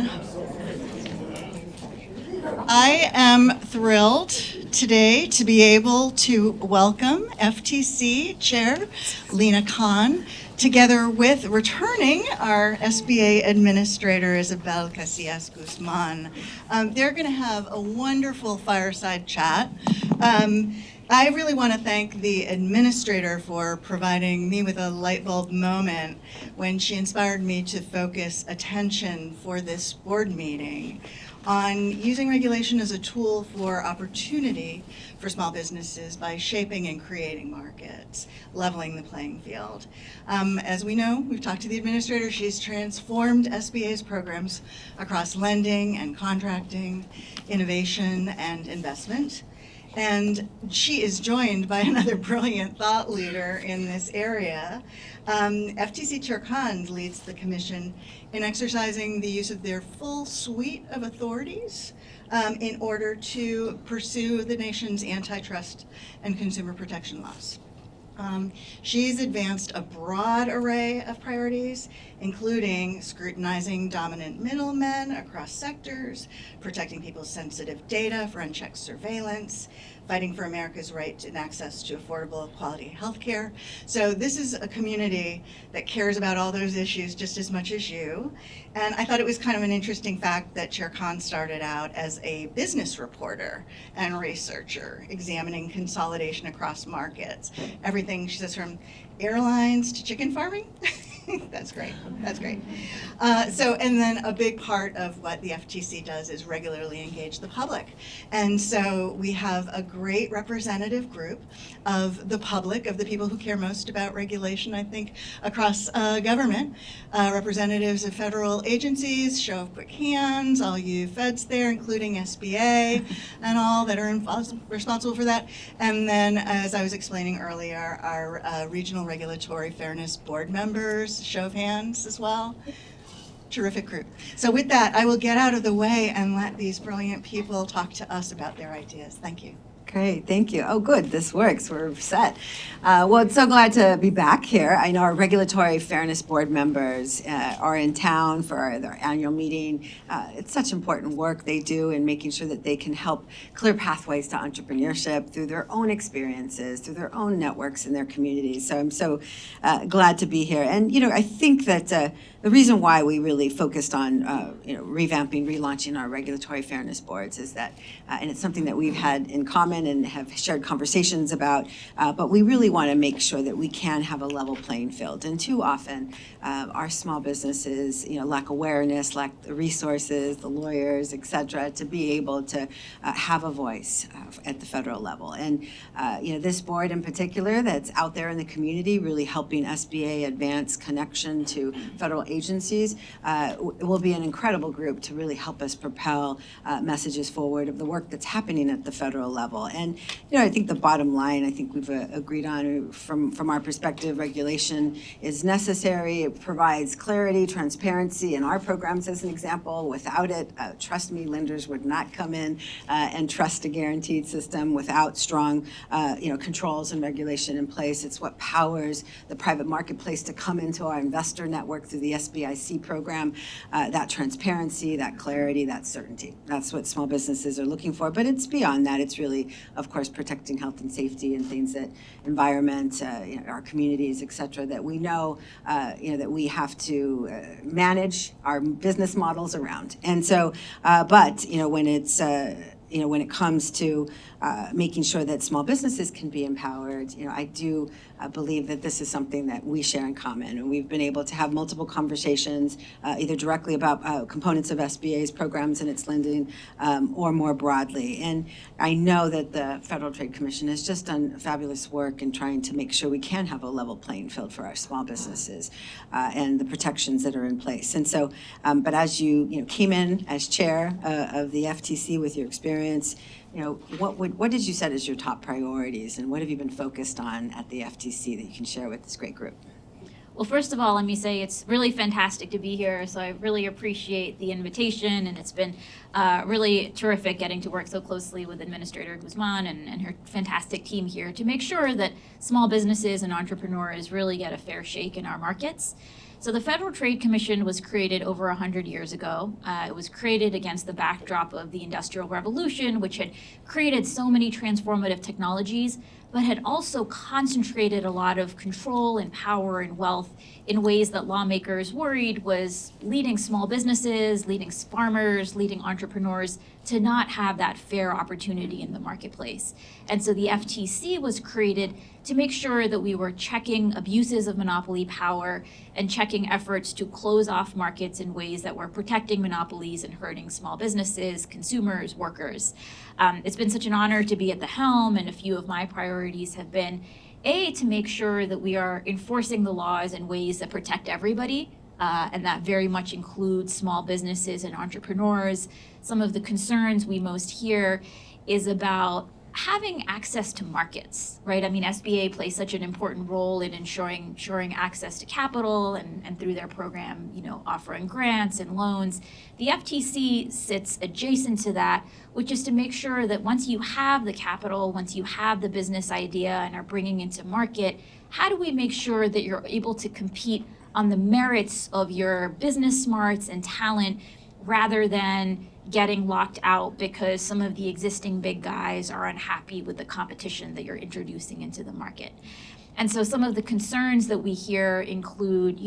everyone. I am thrilled today to be able to welcome FTC Chair Lina Khan, together with returning our SBA Administrator Isabel Guzman. They're going to have a wonderful fireside chat. I really want to thank the administrator for providing me with a light bulb moment when she inspired me to focus attention for this board meeting on using regulation as a tool for opportunity for small businesses by shaping and creating markets, leveling the playing field. As we know, we've talked to the administrator, she's transformed SBA's programs across lending and contracting, innovation and investment. And she is joined by another brilliant thought leader in this area. FTC Chair Khan leads the commission in exercising the use of their full suite of authorities in order to pursue the nation's antitrust and consumer protection laws. She's advanced a broad array of priorities, including scrutinizing dominant middlemen across sectors, protecting people's sensitive data for unchecked surveillance, fighting for America's right and access to affordable quality health care. So this is a community that cares about all those issues just as much as you. And I thought it was kind of an interesting fact that Chair Khan started out as a business reporter and researcher, examining consolidation across markets. Everything, she says, from airlines to chicken farming. That's great. That's great. And then a big part of what the FTC does is regularly engage the public. And so we have a great representative group of the public, of the people who care most about regulation, I think, across government. Representatives of federal agencies, show of quick hands, all you feds there, including SBA and all that are responsible for that. And then, as I was explaining earlier, our regional regulatory fairness board members, show of hands as well. Terrific group. So with that, I will get out of the way and let these brilliant people talk to us about their ideas. Thank you. Great, thank you. Oh, good, this works, we're set. Well, it's so glad to be back here. I know our regulatory fairness board members are in town for their annual meeting. It's such important work they do in making sure that they can help clear pathways to entrepreneurship through their own experiences, through their own networks in their communities. So I'm so glad to be here. And, I think that the reason why we really focused on, revamping, relaunching our regulatory fairness boards is that, and it's something that we've had in common and have shared conversations about, but we really want to make sure that we can have a level playing field. And too often, our small businesses, lack awareness, lack the resources, the lawyers, et cetera, to be able to have a voice at the federal level. And, this board in particular that's out there in the community really helping SBA advance connection to federal agencies will be an incredible group to really help us propel messages forward of the work that's happening at the federal level. And, I think the bottom line, I think we've agreed on from our perspective, regulation is necessary. It provides clarity, transparency in our programs as an example. Without it, trust me, lenders would not come in and trust a guaranteed system without strong, controls and regulation in place. It's what powers the private marketplace to come into our investor network through the SBIC program, that transparency, that clarity, that certainty. That's what small businesses are looking for. But it's beyond that. It's really, of course, protecting health and safety and things that environment, our communities, et cetera, that we know, that we have to manage our business models around. And so, but, when it's, when it comes to making sure that small businesses can be empowered, I do believe that this is something that we share in common. And we've been able to have multiple conversations, either directly about components of SBA's programs and its lending, or more broadly. And I know that the Federal Trade Commission has just done fabulous work in trying to make sure we can have a level playing field for our small businesses and the protections that are in place. And so, but as you came in as chair of the FTC with your experience, what did you set as your top priorities, and what have you been focused on at the FTC that you can share with this great group? Well, first of all, let me say it's really fantastic to be here. So I really appreciate the invitation, and it's been really terrific getting to work so closely with Administrator Guzman and her fantastic team here to make sure that small businesses and entrepreneurs really get a fair shake in our markets. So the Federal Trade Commission was created over 100 years ago. It was created against the backdrop of the Industrial Revolution, which had created so many transformative technologies, but had also concentrated a lot of control and power and wealth in ways that lawmakers worried was leading small businesses, leading farmers, leading entrepreneurs to not have that fair opportunity in the marketplace. And so the FTC was created to make sure that we were checking abuses of monopoly power and checking efforts to close off markets in ways that were protecting monopolies and hurting small businesses, consumers, workers. It's been such an honor to be at the helm, and a few of my priorities have been, to make sure that we are enforcing the laws in ways that protect everybody, and that very much includes small businesses and entrepreneurs. Some of the concerns we most hear is about having access to markets, right? I mean, SBA plays such an important role in ensuring access to capital and through their program, offering grants and loans. The FTC sits adjacent to that, which is to make sure that once you have the capital, once you have the business idea and are bringing into market, how do we make sure that you're able to compete on the merits of your business smarts and talent rather than getting locked out because some of the existing big guys are unhappy with the competition that you're introducing into the market. And so some of the concerns that we hear include,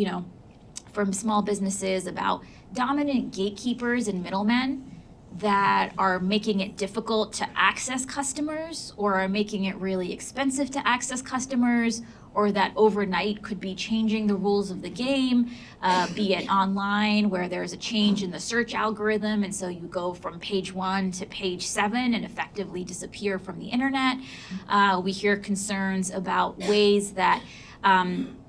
from small businesses about dominant gatekeepers and middlemen that are making it difficult to access customers or are making it really expensive to access customers, or that overnight could be changing the rules of the game, be it online where there's a change in the search algorithm and so you go from page 1 to page 7 and effectively disappear from the internet. We hear concerns about ways that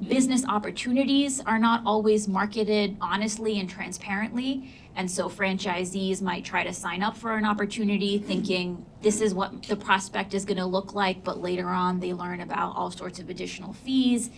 business opportunities are not always marketed honestly and transparently. And so franchisees might try to sign up for an opportunity thinking this is what the prospect is going to look like, but later on they learn about all sorts of additional fees.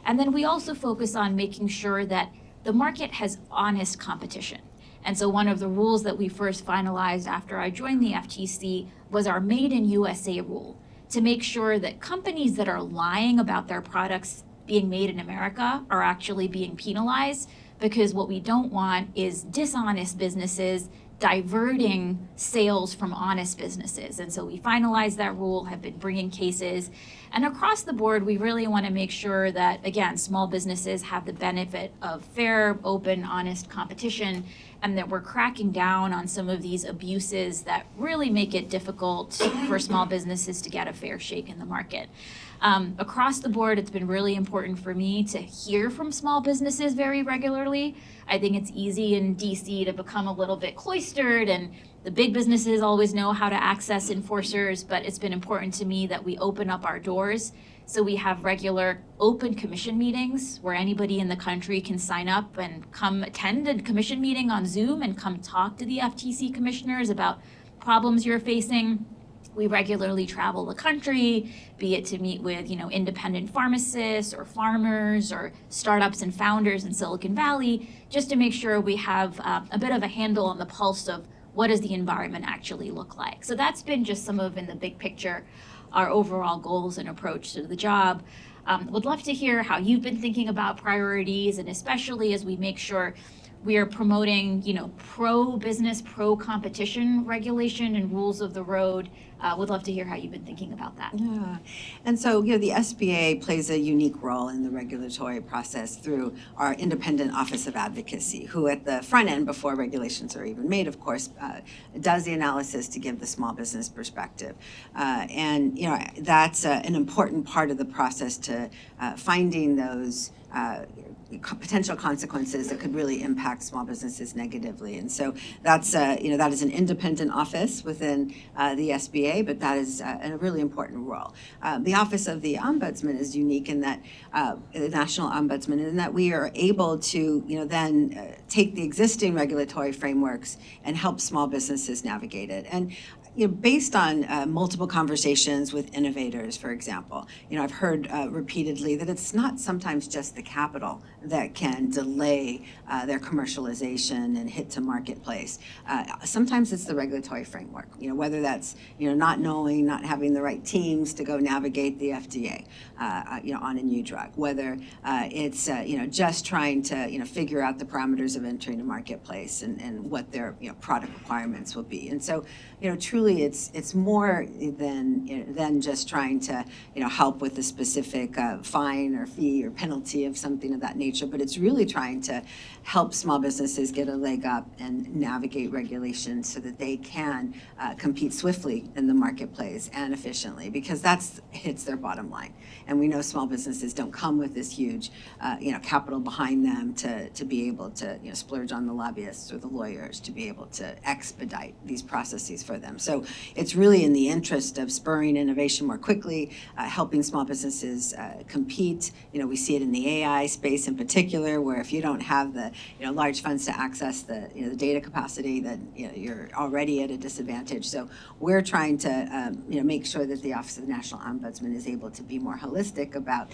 And then we also focus on making sure that the market has honest competition. And so one of the rules that we first finalized after I joined the FTC was our Made in USA rule, to make sure that companies that are lying about their products being made in America are actually being penalized, because what we don't want is dishonest businesses diverting sales from honest businesses. And so we finalized that rule, have been bringing cases. And across the board, we really want to make sure that, again, small businesses have the benefit of fair, open, honest competition, and that we're cracking down on some of these abuses that really make it difficult for small businesses to get a fair shake in the market. Across the board, it's been really important for me to hear from small businesses very regularly. I think it's easy in DC to become a little bit cloistered, and the big businesses always know how to access enforcers, but it's been important to me that we open up our doors. So we have regular open commission meetings where anybody in the country can sign up and come attend a commission meeting on Zoom and come talk to the FTC commissioners about problems you're facing. We regularly travel the country, be it to meet with, independent pharmacists or farmers or startups and founders in Silicon Valley, just to make sure we have a bit of a handle on the pulse of what does the environment actually look like. So that's been just some of, in the big picture, our overall goals and approach to the job. Would love to hear how you've been thinking about priorities, and especially as we make sure we are promoting, pro-business, pro-competition regulation and rules of the road. Would love to hear how you've been thinking about that. Yeah, and so, the SBA plays a unique role in the regulatory process through our independent Office of Advocacy, who at the front end, before regulations are even made, of course, does the analysis to give the small business perspective. And, that's an important part of the process to finding those potential consequences that could really impact small businesses negatively. And so that's, that is an independent office within the SBA, but that is a really important role. The Office of the Ombudsman is unique in that, the National Ombudsman, in that we are able to, then take the existing regulatory frameworks and help small businesses navigate it. And based on multiple conversations with innovators, for example, I've heard repeatedly that it's not sometimes just the capital that can delay their commercialization and hit to marketplace. Sometimes it's the regulatory framework, whether that's, not knowing, not having the right teams to go navigate the FDA, on a new drug, whether it's, just trying to, figure out the parameters of entering a marketplace and what their, product requirements will be. And so, truly it's more than just trying to, help with a specific fine or fee or penalty of something of that nature, but it's really trying to help small businesses get a leg up and navigate regulations so that they can compete swiftly in the marketplace and efficiently, because that's hits their bottom line. And we know small businesses don't come with this huge, capital behind them to be able to, splurge on the lobbyists or the lawyers to be able to expedite these processes for them. So it's really in the interest of spurring innovation more quickly, helping small businesses compete. We see it in the AI space in particular, where if you don't have the, large funds to access the, the data capacity, then, you're already at a disadvantage. So we're trying to, make sure that the Office of the National Ombudsman is able to be more holistic about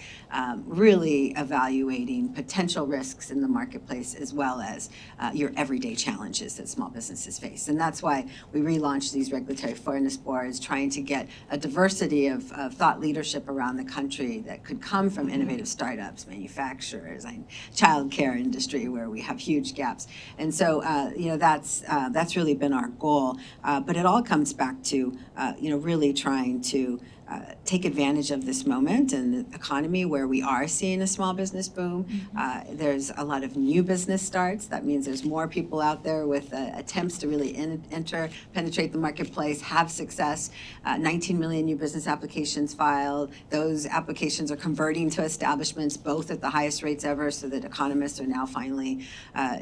really evaluating potential risks in the marketplace, as well as your everyday challenges that small businesses face. And that's why we relaunched these regulatory fairness boards, trying to get a diversity of thought leadership around the country that could come from innovative startups, manufacturers, and childcare industry, where we have huge gaps. And so, that's really been our goal. But it all comes back to, really trying to take advantage of this moment in the economy where we are seeing a small business boom. There's a lot of new business starts. That means there's more people out there with attempts to really penetrate the marketplace, have success. 19 million new business applications filed. Those applications are converting to establishments, both at the highest rates ever, so that economists are now finally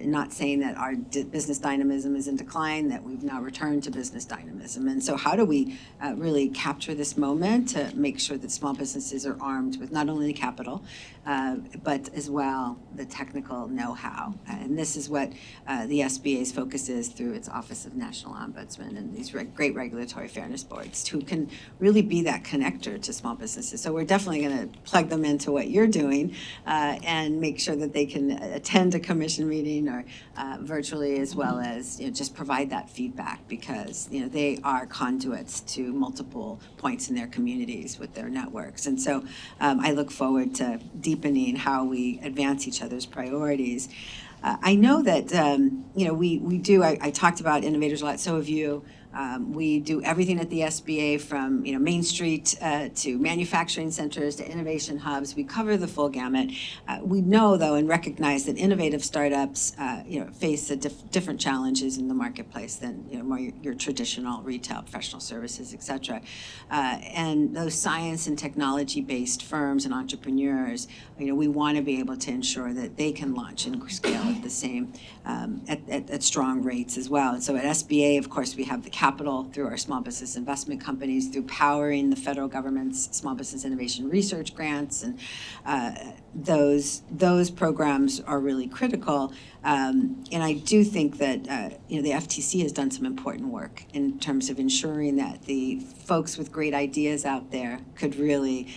not saying that our business dynamism is in decline, that we've now returned to business dynamism. And so how do we really capture this moment to make sure that small businesses are armed with not only the capital, but as well the technical know-how? And this is what the SBA's focus is through its Office of National Ombudsman and these great regulatory fairness boards, who can really be that connector to small businesses. So we're definitely going to plug them into what you're doing and make sure that they can attend a commission meeting or virtually, as well as just provide that feedback, because they are conduits to multiple points in their communities with their networks. And so I look forward to deepening how we advance each other's priorities. I know that, we do, I talked about innovators a lot, so have you. We do everything at the SBA from, Main Street to manufacturing centers to innovation hubs. We cover the full gamut. We know, though, and recognize that innovative startups, face different challenges in the marketplace than, more your traditional retail, professional services, et cetera. And those science and technology-based firms and entrepreneurs, we want to be able to ensure that they can launch and scale at the same, at strong rates as well. And so at SBA, of course, we have the capital through our small business investment companies, through powering the federal government's small business innovation research grants, and those programs are really critical. And I do think that the FTC has done some important work in terms of ensuring that the folks with great ideas out there could really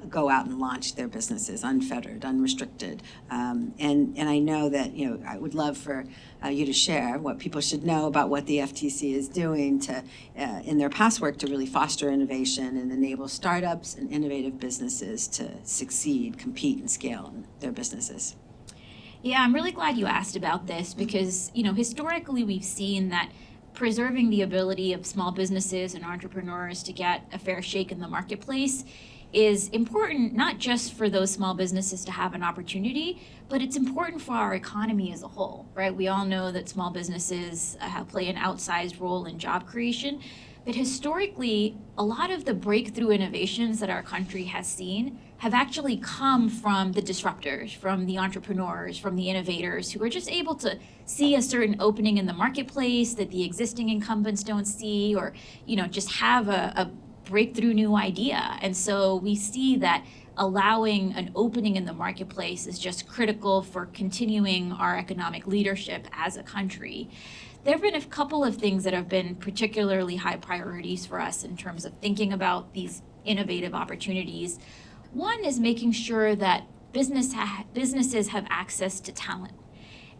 go out and launch their businesses unfettered, unrestricted. And I know that I would love for you to share what people should know about what the FTC is doing to, in their past work, to really foster innovation and enable startups and innovative businesses to succeed, compete, and scale in their businesses. Yeah, I'm really glad you asked about this, because, historically we've seen that preserving the ability of small businesses and entrepreneurs to get a fair shake in the marketplace is important, not just for those small businesses to have an opportunity, but it's important for our economy as a whole, right? We all know that small businesses play an outsized role in job creation, but historically, a lot of the breakthrough innovations that our country has seen have actually come from the disruptors, from the entrepreneurs, from the innovators, who are just able to see a certain opening in the marketplace that the existing incumbents don't see, or just have a breakthrough new idea. And so we see that allowing an opening in the marketplace is just critical for continuing our economic leadership as a country. There have been a couple of things that have been particularly high priorities for us in terms of thinking about these innovative opportunities. One is making sure that businesses have access to talent.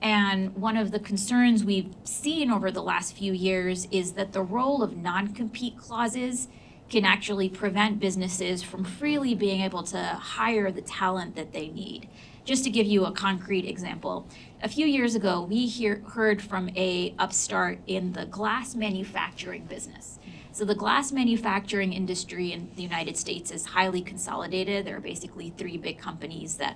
And one of the concerns we've seen over the last few years is that the role of non-compete clauses can actually prevent businesses from freely being able to hire the talent that they need. Just to give you a concrete example, a few years ago, we heard from a upstart in the glass manufacturing business. So the glass manufacturing industry in the United States is highly consolidated. There are basically 3 big companies that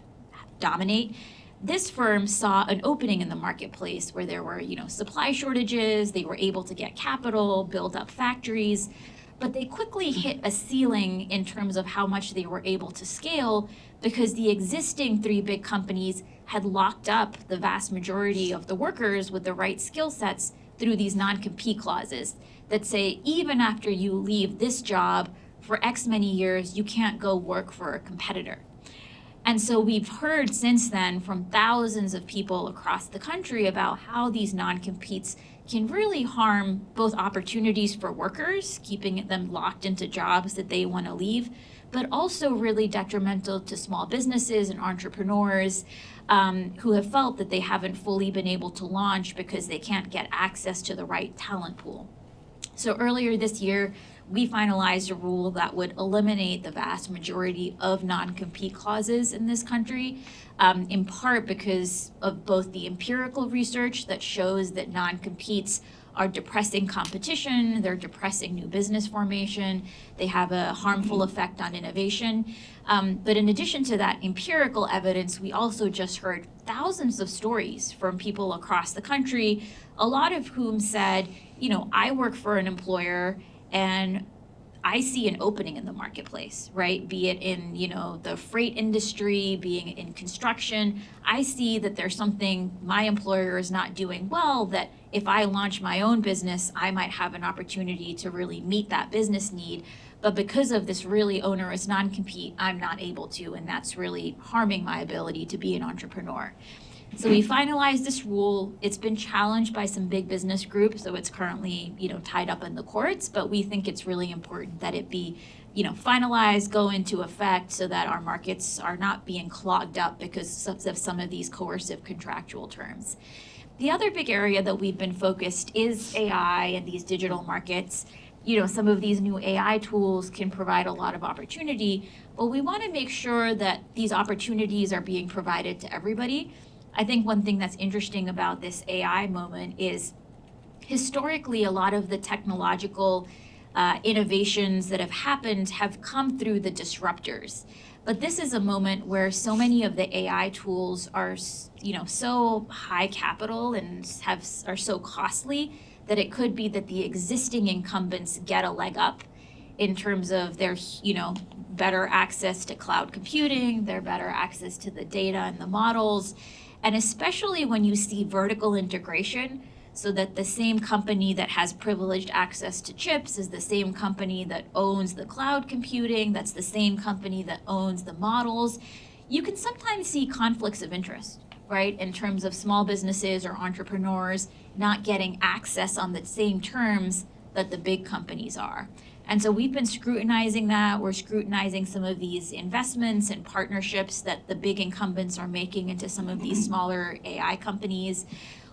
dominate. This firm saw an opening in the marketplace where there were, supply shortages. They were able to get capital, build up factories, but they quickly hit a ceiling in terms of how much they were able to scale because the existing 3 big companies had locked up the vast majority of the workers with the right skill sets through these non-compete clauses that say, even after you leave this job for X many years, you can't go work for a competitor. And so we've heard since then from thousands of people across the country about how these non-competes can really harm both opportunities for workers, keeping them locked into jobs that they want to leave, but also really detrimental to small businesses and entrepreneurs who have felt that they haven't fully been able to launch because they can't get access to the right talent pool. So earlier this year, we finalized a rule that would eliminate the vast majority of non-compete clauses in this country, in part because of both the empirical research that shows that non-competes are depressing competition, they're depressing new business formation, they have a harmful effect on innovation. But in addition to that empirical evidence, we also just heard thousands of stories from people across the country, a lot of whom said, I work for an employer and I see an opening in the marketplace, right? Be it in, the freight industry, being in construction. I see that there's something my employer is not doing well, that if I launch my own business, I might have an opportunity to really meet that business need. But because of this really onerous non-compete, I'm not able to, and that's really harming my ability to be an entrepreneur. So we finalized this rule. It's been challenged by some big business groups, so it's currently, tied up in the courts, but we think it's really important that it be, finalized, go into effect so that our markets are not being clogged up because of some of these coercive contractual terms. The other big area that we've been focused is AI and these digital markets. Some of these new AI tools can provide a lot of opportunity, but we want to make sure that these opportunities are being provided to everybody. I think one thing that's interesting about this AI moment is historically a lot of the technological innovations that have happened have come through the disruptors. But this is a moment where so many of the AI tools are, so high capital and are so costly that it could be that the existing incumbents get a leg up in terms of their, better access to cloud computing, their better access to the data and the models. And especially when you see vertical integration, so that the same company that has privileged access to chips is the same company that owns the cloud computing, that's the same company that owns the models, you can sometimes see conflicts of interest, right? In terms of small businesses or entrepreneurs not getting access on the same terms that the big companies are. And so we've been scrutinizing that. We're scrutinizing some of these investments and partnerships that the big incumbents are making into some of these smaller AI companies.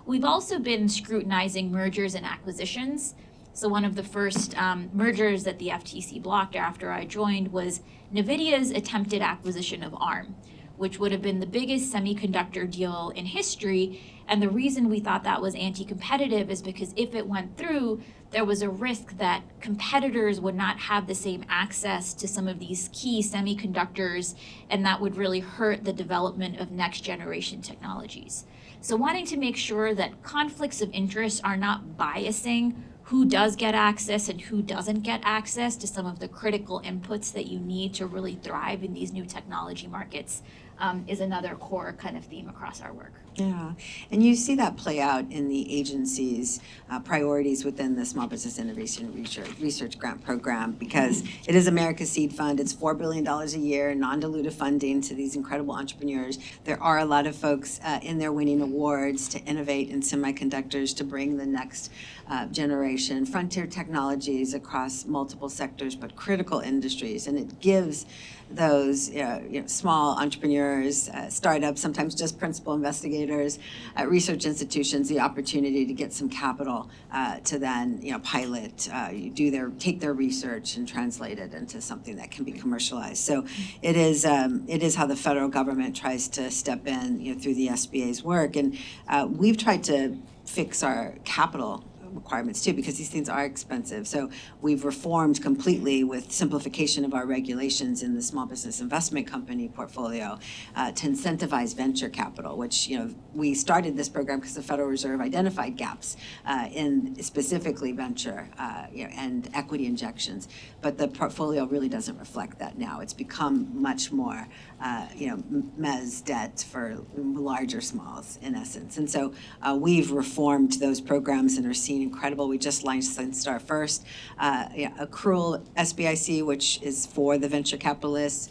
We've also been scrutinizing mergers and acquisitions. So one of the first mergers that the FTC blocked after I joined was NVIDIA's attempted acquisition of ARM, which would have been the biggest semiconductor deal in history. And the reason we thought that was anti-competitive is because if it went through, there was a risk that competitors would not have the same access to some of these key semiconductors, and that would really hurt the development of next generation technologies. So wanting to make sure that conflicts of interest are not biasing who does get access and who doesn't get access to some of the critical inputs that you need to really thrive in these new technology markets is another core kind of theme across our work. Yeah, and you see that play out in the agency's priorities within the Small Business Innovation Research Grant Program, because it is America's seed fund. It's $4 billion a year, non-dilutive funding to these incredible entrepreneurs. There are a lot of folks in there winning awards to innovate in semiconductors, to bring the next generation, frontier technologies across multiple sectors, but critical industries. And it gives those small entrepreneurs, startups, sometimes just principal investigators, research institutions, the opportunity to get some capital to then pilot, take their research and translate it into something that can be commercialized. So it is how the federal government tries to step in through the SBA's work, and we've tried to fix our capital requirements too, because these things are expensive. So we've reformed completely with simplification of our regulations in the small business investment company portfolio to incentivize venture capital, which we started this program because the Federal Reserve identified gaps in specifically venture and equity injections. But the portfolio really doesn't reflect that now. It's become much more mezz debt for larger smalls in essence. And so we've reformed those programs and are seeing incredible. We just licensed our first accrual SBIC, which is for the venture capitalists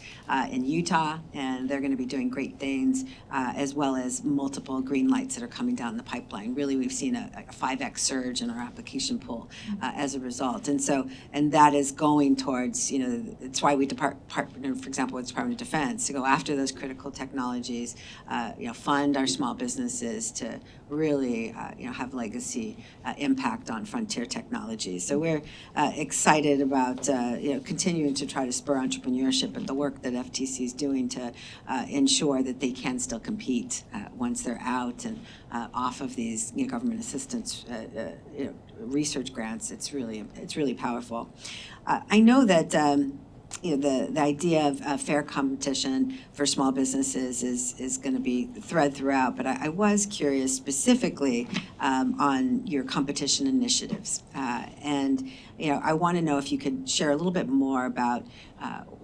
in Utah, and they're going to be doing great things, as well as multiple green lights that are coming down the pipeline. Really, we've seen a 5x surge in our application pool as a result. And that is going towards, it's why we partner, for example, with the Department of Defense to go after those critical technologies, fund our small businesses to really, have legacy impact on frontier technologies. So we're excited about, continuing to try to spur entrepreneurship and the work that FTC is doing to ensure that they can still compete once they're out and off of these government assistance research grants. It's really powerful. I know that the idea of fair competition for small businesses is going to be the thread throughout, but I was curious specifically on your competition initiatives. And I want to know if you could share a little bit more about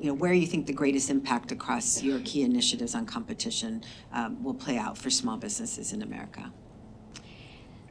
where you think the greatest impact across your key initiatives on competition will play out for small businesses in America.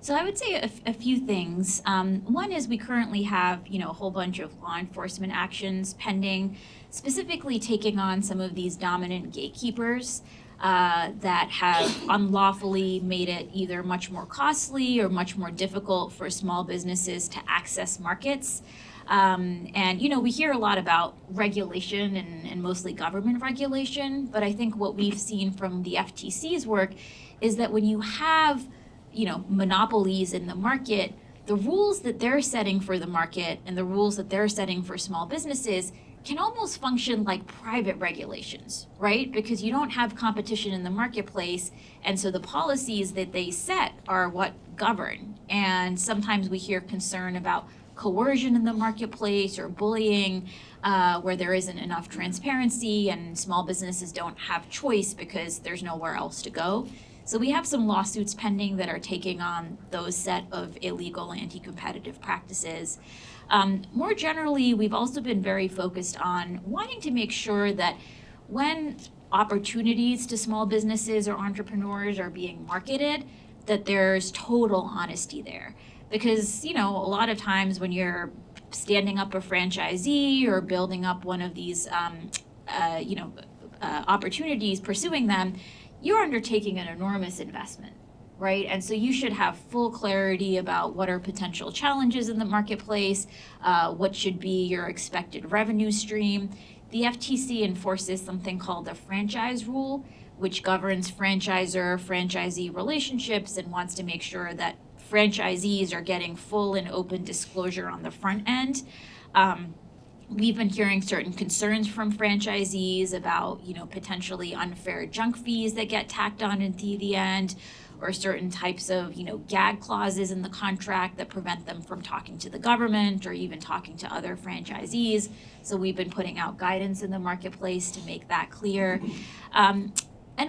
So I would say a few things. One is we currently have, a whole bunch of law enforcement actions pending, specifically taking on some of these dominant gatekeepers that have unlawfully made it either much more costly or much more difficult for small businesses to access markets. And we hear a lot about regulation and mostly government regulation, but I think what we've seen from the FTC's work is that when you have monopolies in the market, the rules that they're setting for the market and the rules that they're setting for small businesses can almost function like private regulations, right? Because you don't have competition in the marketplace, and so the policies that they set are what govern. And sometimes we hear concern about coercion in the marketplace or bullying, where there isn't enough transparency and small businesses don't have choice because there's nowhere else to go. So we have some lawsuits pending that are taking on those set of illegal anti-competitive practices. More generally, we've also been very focused on wanting to make sure that when opportunities to small businesses or entrepreneurs are being marketed, that there's total honesty there. Because, a lot of times when you're standing up a franchisee or building up one of these, opportunities, pursuing them, you're undertaking an enormous investment, right? And so you should have full clarity about what are potential challenges in the marketplace, what should be your expected revenue stream. The FTC enforces something called the franchise rule, which governs franchisor-franchisee relationships and wants to make sure that franchisees are getting full and open disclosure on the front end. We've been hearing certain concerns from franchisees about, potentially unfair junk fees that get tacked on at the end, or certain types of, gag clauses in the contract that prevent them from talking to the government or even talking to other franchisees. So we've been putting out guidance in the marketplace to make that clear. And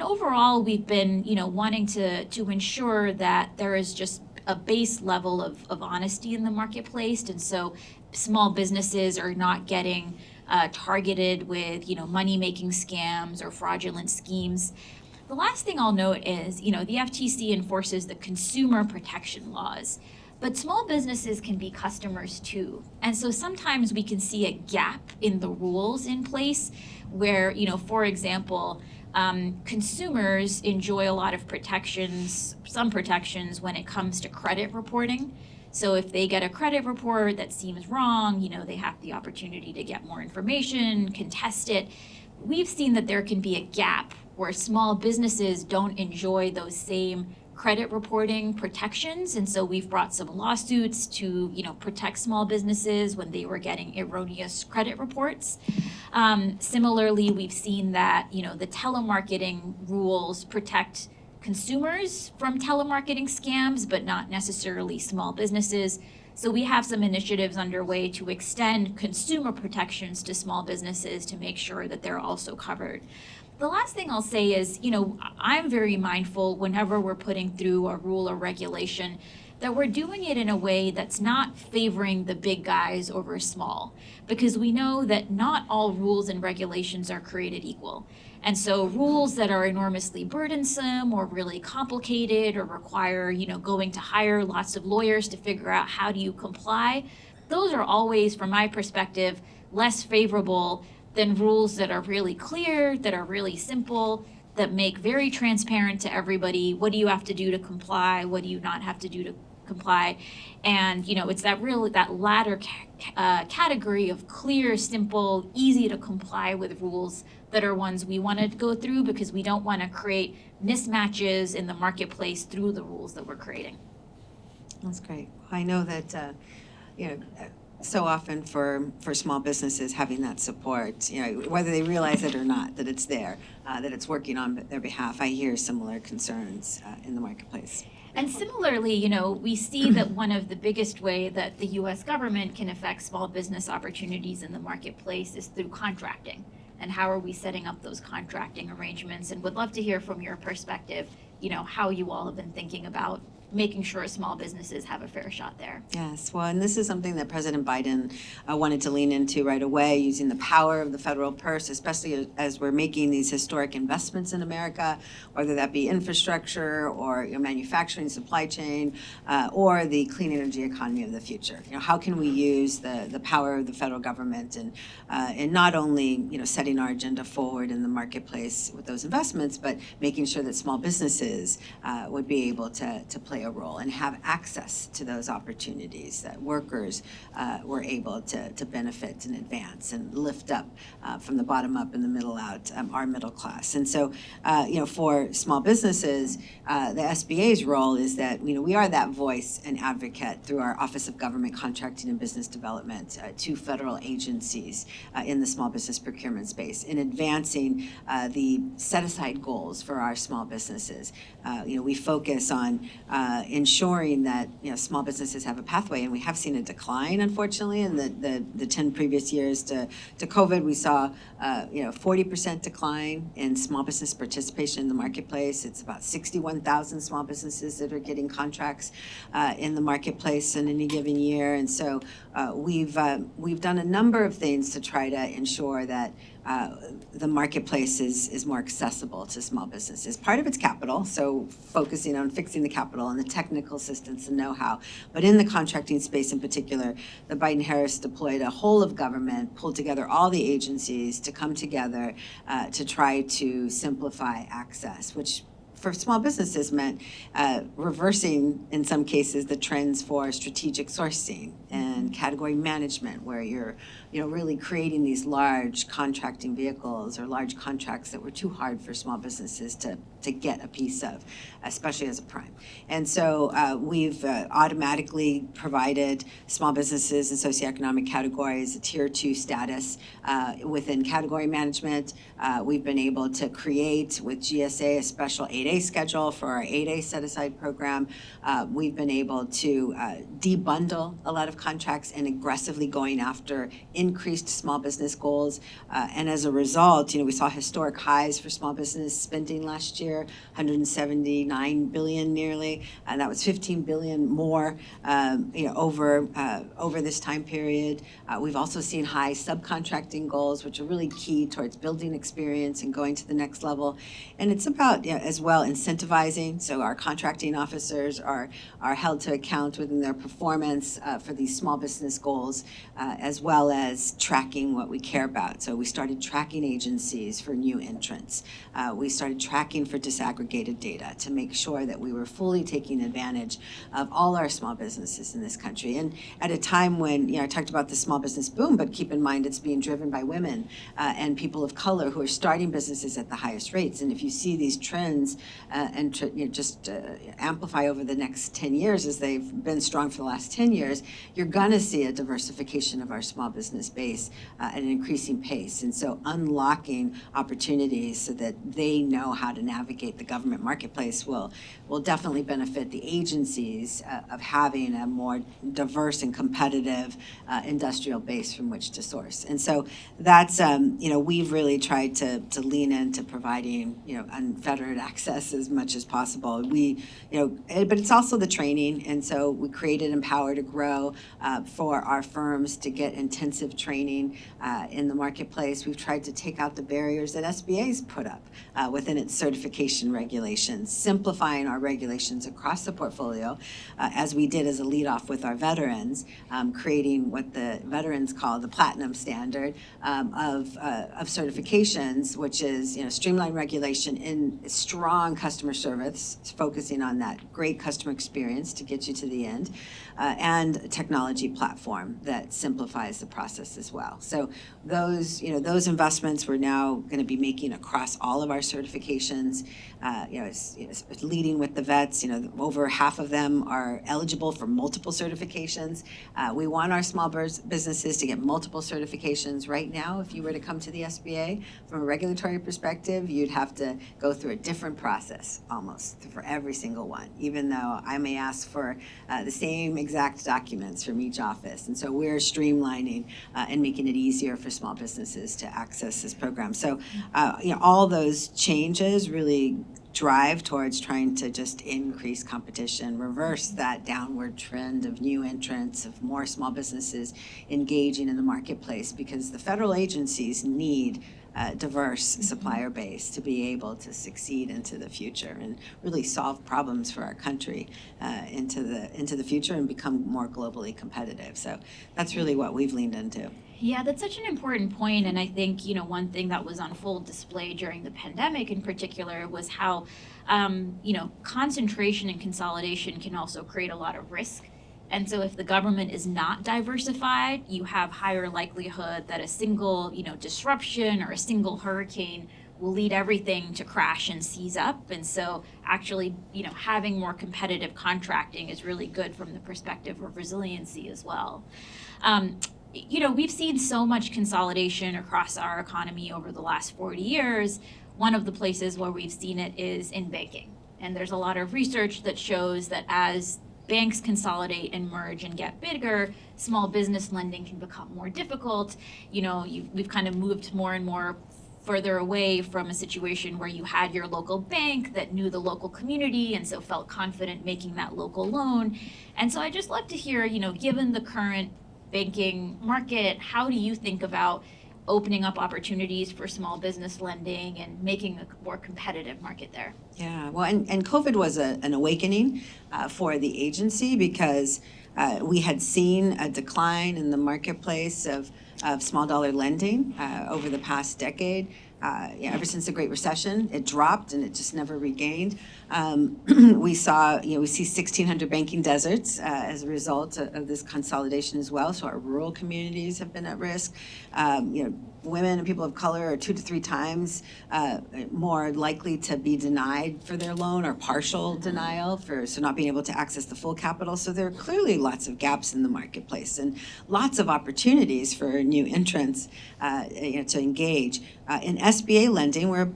overall, we've been, wanting to ensure that there is just a base level of honesty in the marketplace. And so small businesses are not getting targeted with, money-making scams or fraudulent schemes. The last thing I'll note is, the FTC enforces the consumer protection laws, but small businesses can be customers too. And so sometimes we can see a gap in the rules in place where, for example, consumers enjoy a lot of protections, some protections when it comes to credit reporting. So if they get a credit report that seems wrong, they have the opportunity to get more information, contest it. We've seen that there can be a gap where small businesses don't enjoy those same credit reporting protections. And so we've brought some lawsuits to, protect small businesses when they were getting erroneous credit reports. Similarly, we've seen that, the telemarketing rules protect consumers from telemarketing scams, but not necessarily small businesses. So we have some initiatives underway to extend consumer protections to small businesses to make sure that they're also covered. The last thing I'll say is, I'm very mindful whenever we're putting through a rule or regulation that we're doing it in a way that's not favoring the big guys over small, because we know that not all rules and regulations are created equal. And so rules that are enormously burdensome or really complicated or require, going to hire lots of lawyers to figure out how do you comply, those are always, from my perspective, less favorable than rules that are really clear, that are really simple, that make very transparent to everybody. What do you have to do to comply? What do you not have to do to comply? And it's that latter category of clear, simple, easy to comply with rules that are ones we want to go through, because we don't want to create mismatches in the marketplace through the rules that we're creating. That's great. I know that so often for small businesses, having that support, whether they realize it or not, that it's there, that it's working on their behalf. I hear similar concerns in the marketplace. And similarly, we see that one of the biggest way that the U.S. government can affect small business opportunities in the marketplace is through contracting. And how are we setting up those contracting arrangements? And would love to hear from your perspective, how you all have been thinking about making sure small businesses have a fair shot there. Yes, well, and this is something that President Biden wanted to lean into right away, using the power of the federal purse, especially as we're making these historic investments in America, whether that be infrastructure or manufacturing, supply chain, or the clean energy economy of the future. How can we use the power of the federal government and not only setting our agenda forward in the marketplace with those investments, but making sure that small businesses would be able to play a role and have access to those opportunities, that workers were able to benefit and advance and lift up from the bottom up and the middle out, our middle class. And so, for small businesses, the SBA's role is that, we are that voice and advocate through our Office of Government Contracting and Business Development to federal agencies in the small business procurement space in advancing the set-aside goals for our small businesses. We focus on ensuring that small businesses have a pathway, and we have seen a decline, unfortunately, in the 10 previous years to COVID. We saw 40% decline in small business participation in the marketplace. It's about 61,000 small businesses that are getting contracts in the marketplace in any given year, and so we've done a number of things to try to ensure that the marketplace is more accessible to small businesses. Part of it's capital, so focusing on fixing the capital and the technical assistance and know-how. But in the contracting space in particular, the Biden-Harris deployed a whole of government, pulled together all the agencies to come together to try to simplify access, which for small businesses meant reversing, in some cases, the trends for strategic sourcing and category management, where you're really creating these large contracting vehicles or large contracts that were too hard for small businesses to get a piece of, especially as a prime. And so we've automatically provided small businesses in socioeconomic categories a tier 2 status within category management. We've been able to create with GSA a special 8A schedule for our 8A set-aside program. We've been able to debundle a lot of contracts and aggressively going after increased small business goals. And as a result, we saw historic highs for small business spending last year. year, 179 billion nearly, and that was 15 billion more, over this time period. We've also seen high subcontracting goals, which are really key towards building experience and going to the next level. And it's about, as well, incentivizing. So our contracting officers are held to account within their performance for these small business goals, as well as tracking what we care about. So we started tracking agencies for new entrants. We started tracking for disaggregated data to make sure that we were fully taking advantage of all our small businesses in this country. And at a time when, I talked about the small business boom, but keep in mind it's being driven by women and people of color who are starting businesses at the highest rates. And if you see these trends amplify over the next 10 years, as they've been strong for the last 10 years, you're going to see a diversification of our small business base at an increasing pace. And so unlocking opportunities so that they know how to navigate the government marketplace will definitely benefit the agencies of having a more diverse and competitive industrial base from which to source. And so that's, we've really tried to lean into providing, unfettered access as much as possible. But it's also the training. And so we created Empower to Grow for our firms to get intensive training in the marketplace. We've tried to take out the barriers that SBA's put up within its certification regulations, simplifying our regulations across the portfolio, as we did as a lead-off with our veterans, creating what the veterans call the platinum standard of certifications, which is streamlined regulation in strong customer service, focusing on that great customer experience to get you to the end, and a technology platform that simplifies the process as well. So those investments we're now going to be making across all of our certifications. It's leading with the vets. Over half of them are eligible for multiple certifications. We want our small businesses to get multiple certifications. Right now, if you were to come to the SBA from a regulatory perspective, you'd have to go through a different process almost for every single one, even though I may ask for the same exact documents from each office. And so we're streamlining and making it easier for small businesses to access this program. So, all those changes really drive towards trying to just increase competition, reverse that downward trend of new entrants, of more small businesses engaging in the marketplace, because the federal agencies need a diverse supplier base to be able to succeed into the future and really solve problems for our country into the future and become more globally competitive. So that's really what we've leaned into. Yeah, that's such an important point. And I think, one thing that was on full display during the pandemic in particular was how, concentration and consolidation can also create a lot of risk. And so if the government is not diversified, you have higher likelihood that a single, disruption or a single hurricane will lead everything to crash and seize up. And so actually, having more competitive contracting is really good from the perspective of resiliency as well. We've seen so much consolidation across our economy over the last 40 years. One of the places where we've seen it is in banking. And there's a lot of research that shows that as banks consolidate and merge and get bigger, small business lending can become more difficult. We've kind of moved more and more further away from a situation where you had your local bank that knew the local community and so felt confident making that local loan. And so I'd just love to hear, given the current banking market, how do you think about opening up opportunities for small business lending and making a more competitive market there? Yeah, well, and COVID was an awakening for the agency because we had seen a decline in the marketplace of small dollar lending over the past decade. Ever since the Great Recession, it dropped and it just never regained. We see 1,600 banking deserts as a result of this consolidation as well. So our rural communities have been at risk. Women and people of color are 2 to 3 times more likely to be denied for their loan or partial denial so not being able to access the full capital. So there are clearly lots of gaps in the marketplace and lots of opportunities for new entrants to engage. In SBA lending, where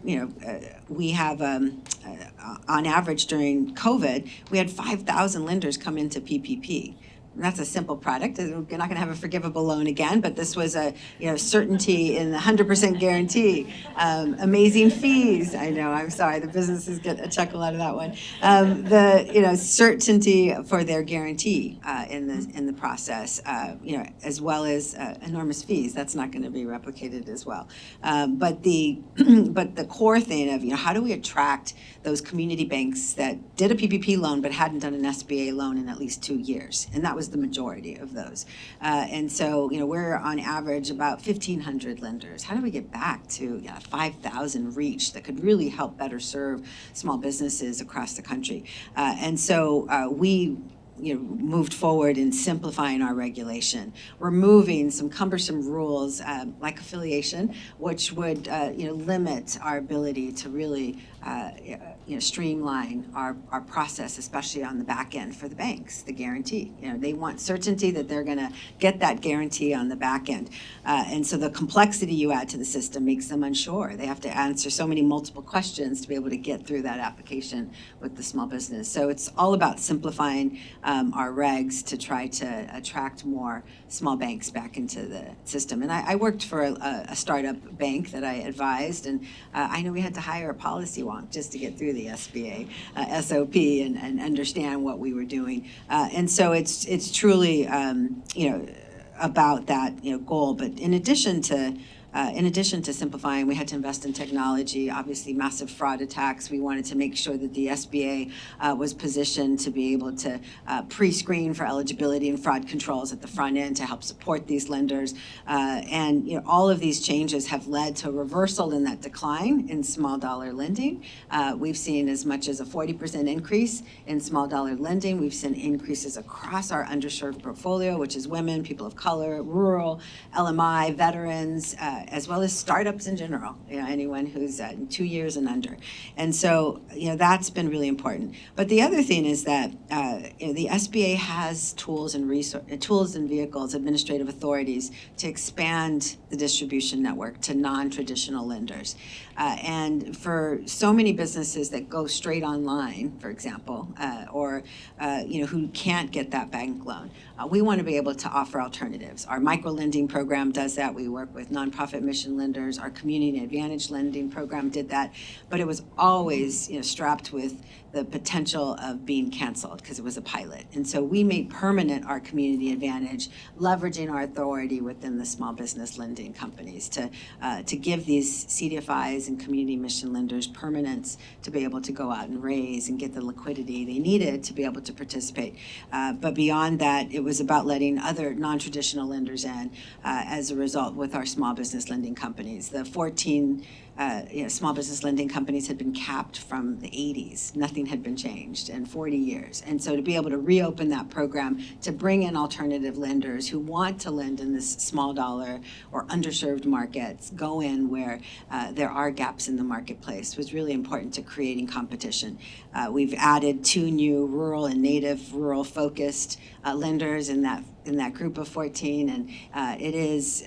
we have on average during COVID, we had 5,000 lenders come into PPP. that's a simple product. You're not going to have a forgivable loan again, but this was a certainty in the 100% guarantee. Amazing fees. I know. I'm sorry. The businesses get a chuckle out of that one. The certainty for their guarantee in the process. As well as enormous fees. That's not going to be replicated as well. But the core thing of how do we attract those community banks that did a PPP loan but hadn't done an SBA loan in at least 2 years, and that was the majority of those. And so we're on average about 1,500 lenders. How do we get back to 5,000 reach that could really help better serve small businesses across the country? And so we moved forward in simplifying our regulation, removing some cumbersome rules like affiliation, which would limit our ability to really streamline our process, especially on the back end for the banks, the guarantee. They want certainty that they're going to get that guarantee on the back end. And so the complexity you add to the system makes them unsure. They have to answer so many multiple questions to be able to get through that application with the small business. So it's all about simplifying our regs to try to attract more small banks back into the system. And I worked for a startup bank that I advised, and I know we had to hire a policy wonk just to get through the SBA SOP and understand what we were doing. And so it's truly about that goal. But in addition to simplifying, we had to invest in technology. Obviously, massive fraud attacks. We wanted to make sure that the SBA was positioned to be able to pre-screen for eligibility and fraud controls at the front end to help support these lenders. And all of these changes have led to a reversal in that decline in small dollar lending. We've seen as much as a 40% increase in small dollar lending. We've seen increases across our underserved portfolio, which is women, people of color, rural, LMI, veterans, as well as startups in general, anyone who's 2 years and under. And so, that's been really important. But the other thing is that the SBA has tools and vehicles, administrative authorities to expand the distribution network to non-traditional lenders. And for so many businesses that go straight online, for example, or who can't get that bank loan, we want to be able to offer alternatives. Our micro-lending program does that. We work with nonprofit mission lenders. Our community advantage lending program did that. But it was always strapped with the potential of being canceled because it was a pilot. And so we made permanent our community advantage, leveraging our authority within the small business lending companies to give these CDFIs and community mission lenders permanence to be able to go out and raise and get the liquidity they needed to be able to participate. But beyond that, it was about letting other non-traditional lenders in as a result with our small business lending companies. The 14 small business lending companies had been capped from the 80s. Nothing had been changed in 40 years. And so to be able to reopen that program, to bring in alternative lenders who want to lend in this small dollar or underserved markets, go in where there are gaps in the marketplace, was really important to creating competition. We've added 2 new rural and native rural focused lenders in that group of 14, and it is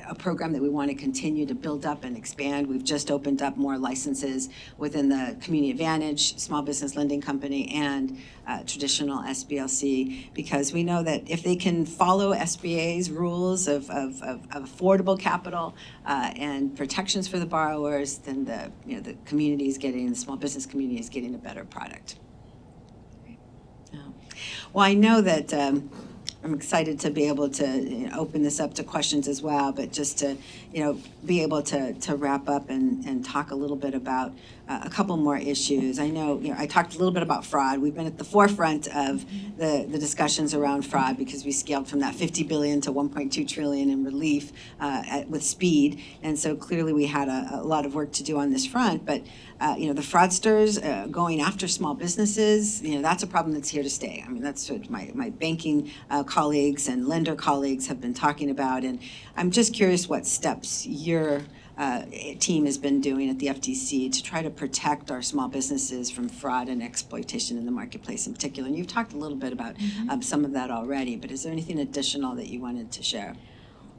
a program that we want to continue to build up and expand. We've just opened up more licenses within the Community Advantage Small Business Lending Company and traditional SBLC, because we know that if they can follow SBA's rules of affordable capital and protections for the borrowers, then the community is getting, the small business community is getting a better product. Well, I know that I'm excited to be able to open this up to questions as well, but just to be able to wrap up and talk a little bit about a couple more issues. I know I talked a little bit about fraud. We've been at the forefront of the discussions around fraud because we scaled from that $50 billion to $1.2 trillion in relief with speed, and so clearly we had a lot of work to do on this front. But the fraudsters going after small businesses, that's a problem that's here to stay. I mean, that's what my banking colleagues and lender colleagues have been talking about, and I'm just curious what steps your team has been doing at the FTC to try to protect our small businesses from fraud and exploitation in the marketplace in particular. And you've talked a little bit about some of that already, but is there anything additional that you wanted to share?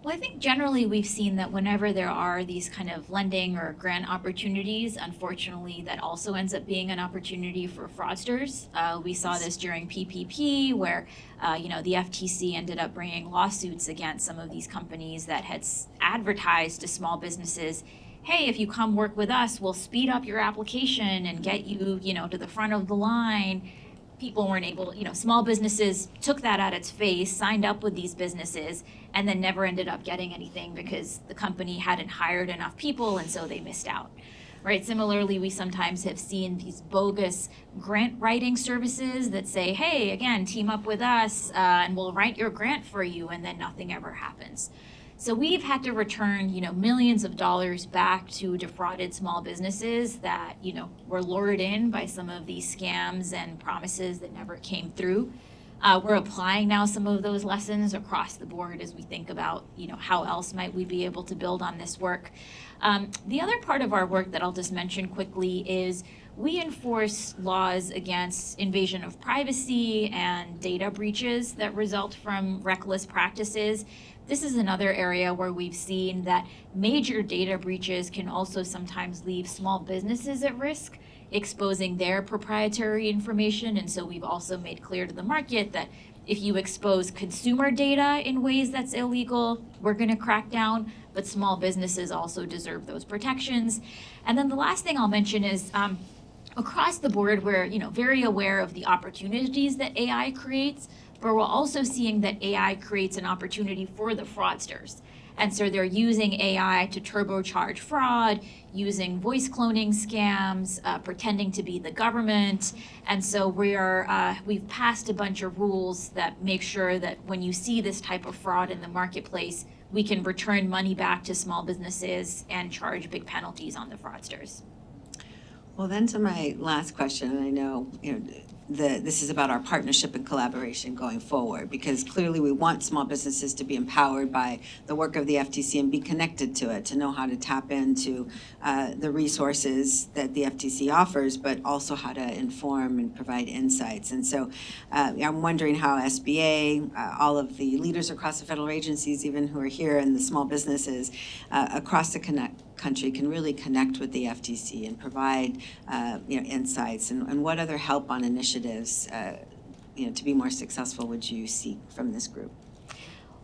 Well, I think generally we've seen that whenever there are these kind of lending or grant opportunities, unfortunately, that also ends up being an opportunity for fraudsters. We saw this during PPP, where the FTC ended up bringing lawsuits against some of these companies that had advertised to small businesses, hey, if you come work with us, we'll speed up your application and get you, to the front of the line. People weren't able, small businesses took that at its face, signed up with these businesses, and then never ended up getting anything because the company hadn't hired enough people, and so they missed out. Right? Similarly, we sometimes have seen these bogus grant writing services that say, hey, again, team up with us and we'll write your grant for you, and then nothing ever happens. So we've had to return, millions of dollars back to defrauded small businesses that, were lured in by some of these scams and promises that never came through. We're applying now some of those lessons across the board as we think about, how else might we be able to build on this work. The other part of our work that I'll just mention quickly is we enforce laws against invasion of privacy and data breaches that result from reckless practices. This is another area where we've seen that major data breaches can also sometimes leave small businesses at risk, exposing their proprietary information. And so we've also made clear to the market that if you expose consumer data in ways that's illegal, we're going to crack down, but small businesses also deserve those protections. And then the last thing I'll mention is across the board, we're very aware of the opportunities that AI creates, but we're also seeing that AI creates an opportunity for the fraudsters. And so they're using AI to turbocharge fraud, using voice cloning scams, pretending to be the government. And so we've passed a bunch of rules that make sure that when you see this type of fraud in the marketplace, we can return money back to small businesses and charge big penalties on the fraudsters. Well, then to my last question, and I know, this is about our partnership and collaboration going forward, because clearly we want small businesses to be empowered by the work of the FTC and be connected to it, to know how to tap into the resources that the FTC offers, but also how to inform and provide insights. And so I'm wondering how SBA, all of the leaders across the federal agencies, even who are here, and the small businesses across the country can really connect with the FTC and provide insights, and what other help on initiatives to be more successful would you seek from this group?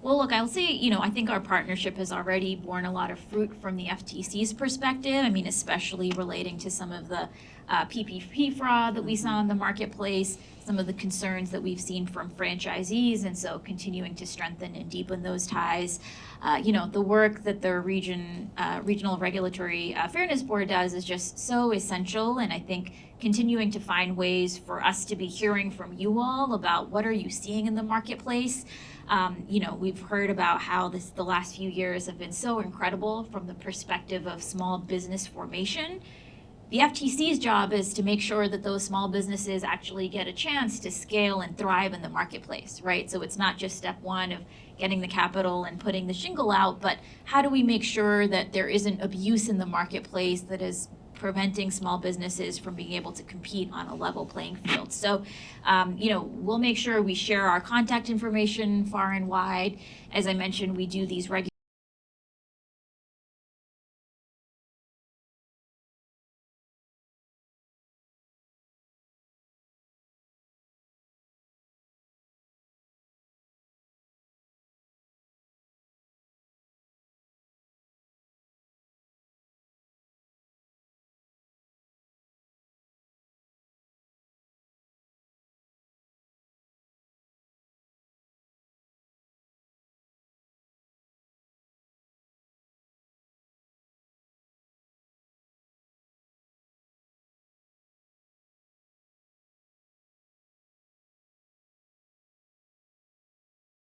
Well, look, I'll say, I think our partnership has already borne a lot of fruit from the FTC's perspective. I mean, especially relating to some of the PPP fraud that we saw in the marketplace, some of the concerns that we've seen from franchisees, and so continuing to strengthen and deepen those ties. The work that the Regional Regulatory Fairness Board does is just so essential, and I think continuing to find ways for us to be hearing from you all about what are you seeing in the marketplace. We've heard about how the last few years have been so incredible from the perspective of small business formation. The FTC's job is to make sure that those small businesses actually get a chance to scale and thrive in the marketplace, right? So it's not just step one of getting the capital and putting the shingle out, but how do we make sure that there isn't abuse in the marketplace that is preventing small businesses from being able to compete on a level playing field. So, we'll make sure we share our contact information far and wide. As I mentioned, we do these regular